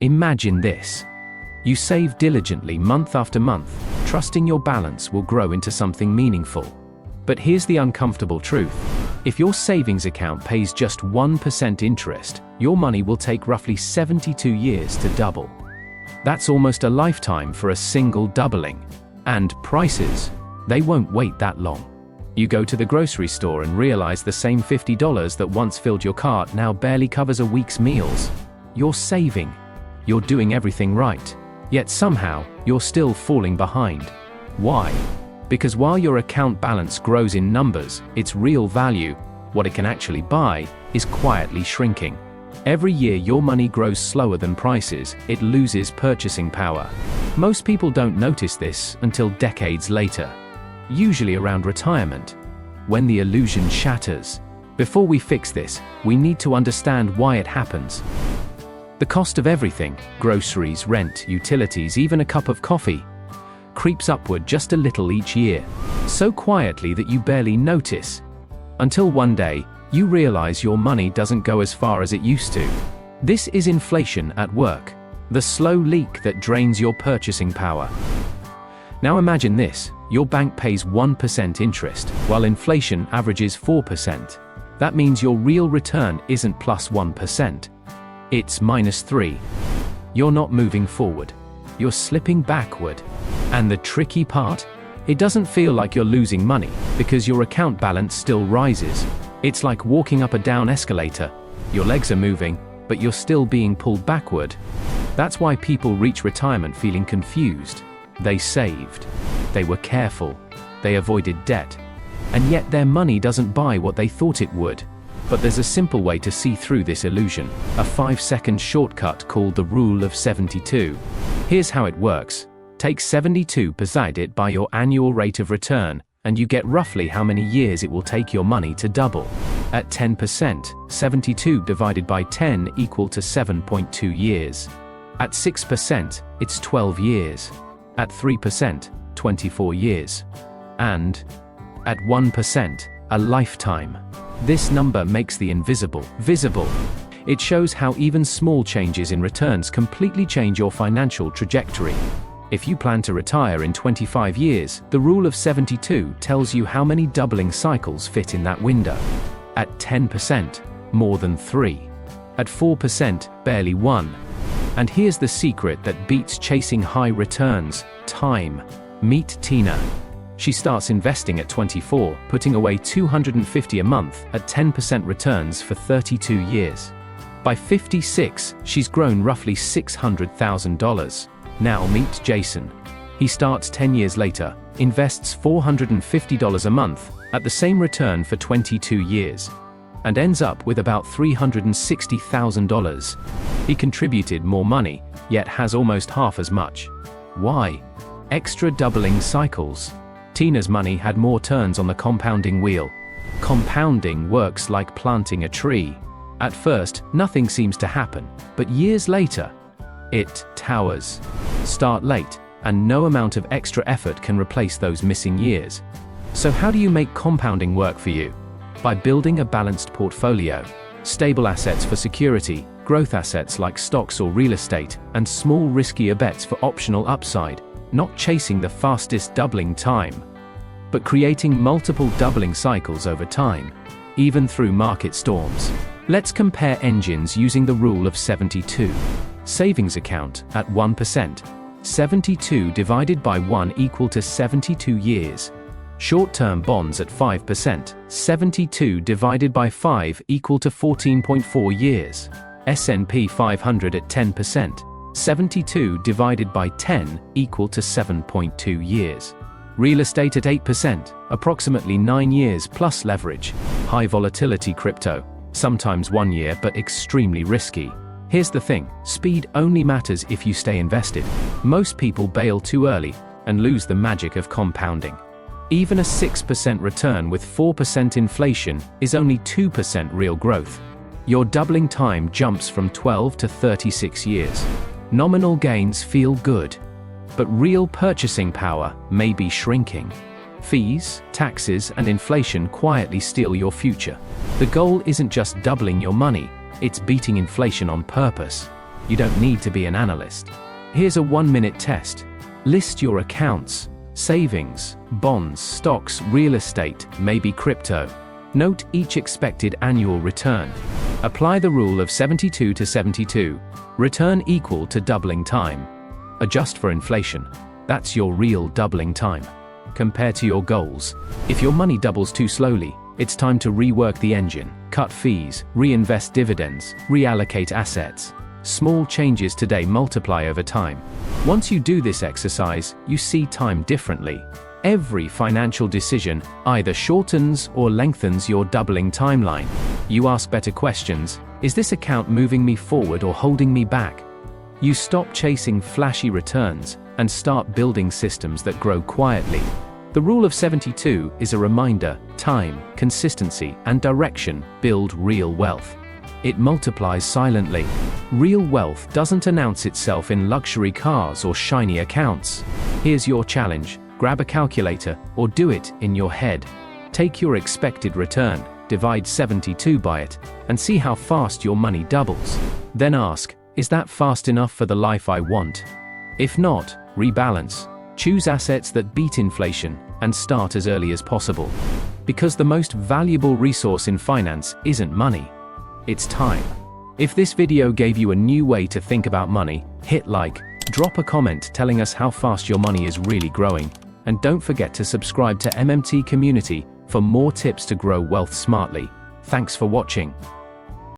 Imagine this. You save diligently month after month, trusting your balance will grow into something meaningful. But here's the uncomfortable truth. If your savings account pays just 1% interest, your money will take roughly 72 years to double. That's almost a lifetime for a single doubling. And prices, they won't wait that long. You go to the grocery store and realize the same $50 that once filled your cart now barely covers a week's meals. You're saving. You're doing everything right. Yet somehow, you're still falling behind. Why? Because while your account balance grows in numbers, its real value, what it can actually buy, is quietly shrinking. Every year your money grows slower than prices, it loses purchasing power. Most people don't notice this until decades later. Usually around retirement, when the illusion shatters. Before we fix this, we need to understand why it happens. The cost of everything, groceries, rent, utilities, even a cup of coffee, creeps upward just a little each year, so quietly that you barely notice. Until one day, you realize your money doesn't go as far as it used to. This is inflation at work, the slow leak that drains your purchasing power. Now imagine this, your bank pays 1% interest, while inflation averages 4%. That means your real return isn't plus 1%. It's -3. You're not moving forward. You're slipping backward. And the tricky part? It doesn't feel like you're losing money, because your account balance still rises. It's like walking up a down escalator. Your legs are moving, but you're still being pulled backward. That's why people reach retirement feeling confused. They saved. They were careful. They avoided debt. And yet their money doesn't buy what they thought it would. But there's a simple way to see through this illusion, a 5-second shortcut called the Rule of 72. Here's how it works. Take 72, divide it by your annual rate of return, and you get roughly how many years it will take your money to double. At 10%, 72 divided by 10 equal to 7.2 years. At 6%, it's 12 years. At 3%, 24 years. And at 1%, a lifetime. This number makes the invisible visible. It shows how even small changes in returns completely change your financial trajectory. If you plan to retire in 25 years, the Rule of 72 tells you how many doubling cycles fit in that window. At 10%, more than 3. At 4%, barely 1. And here's the secret that beats chasing high returns: time. Meet Tina. She starts investing at 24, putting away $250 a month at 10% returns for 32 years. By 56, she's grown roughly $600,000. Now meet Jason. He starts 10 years later, invests $450 a month, at the same return for 22 years, and ends up with about $360,000. He contributed more money, yet has almost half as much. Why? Extra doubling cycles. Tina's money had more turns on the compounding wheel. Compounding works like planting a tree. At first, nothing seems to happen, but years later, it towers. Start late, and no amount of extra effort can replace those missing years. So how do you make compounding work for you? By building a balanced portfolio. Stable assets for security, growth assets like stocks or real estate, and small riskier bets for optional upside. Not chasing the fastest doubling time, but creating multiple doubling cycles over time, even through market storms. Let's compare engines using the Rule of 72. Savings account at 1%. 72 divided by 1 equal to 72 years. Short-term bonds at 5%. 72 divided by 5 equal to 14.4 years. S&P 500 at 10%. 72 divided by 10 equal to 7.2 years. Real estate at 8%, approximately 9 years plus leverage. High volatility crypto, sometimes 1 year but extremely risky. Here's the thing, speed only matters if you stay invested. Most people bail too early and lose the magic of compounding. Even a 6% return with 4% inflation is only 2% real growth. Your doubling time jumps from 12 to 36 years. Nominal gains feel good, but real purchasing power may be shrinking. Fees, taxes, and inflation quietly steal your future. The goal isn't just doubling your money, it's beating inflation on purpose. You don't need to be an analyst. Here's a 1-minute test. List your accounts, savings, bonds, stocks, real estate, maybe crypto. Note each expected annual return. Apply the rule of 72 to 72. Return equal to doubling time. Adjust for inflation. That's your real doubling time. Compare to your goals. If your money doubles too slowly, it's time to rework the engine, cut fees, reinvest dividends, reallocate assets. Small changes today multiply over time. Once you do this exercise, you see time differently. Every financial decision either shortens or lengthens your doubling timeline. You ask better questions. Is this account moving me forward or holding me back? You stop chasing flashy returns and start building systems that grow quietly. The rule of 72 is a reminder: time, consistency, and direction build real wealth. It multiplies silently. Real wealth doesn't announce itself in luxury cars or shiny accounts. Here's your challenge: grab a calculator or do it in your head. Take your expected return, divide 72 by it, and see how fast your money doubles. Then ask, is that fast enough for the life I want? If not, rebalance. Choose assets that beat inflation and start as early as possible. Because the most valuable resource in finance isn't money, it's time. If this video gave you a new way to think about money, hit like, drop a comment telling us how fast your money is really growing, and don't forget to subscribe to MMT Community for more tips to grow wealth smartly. Thanks for watching.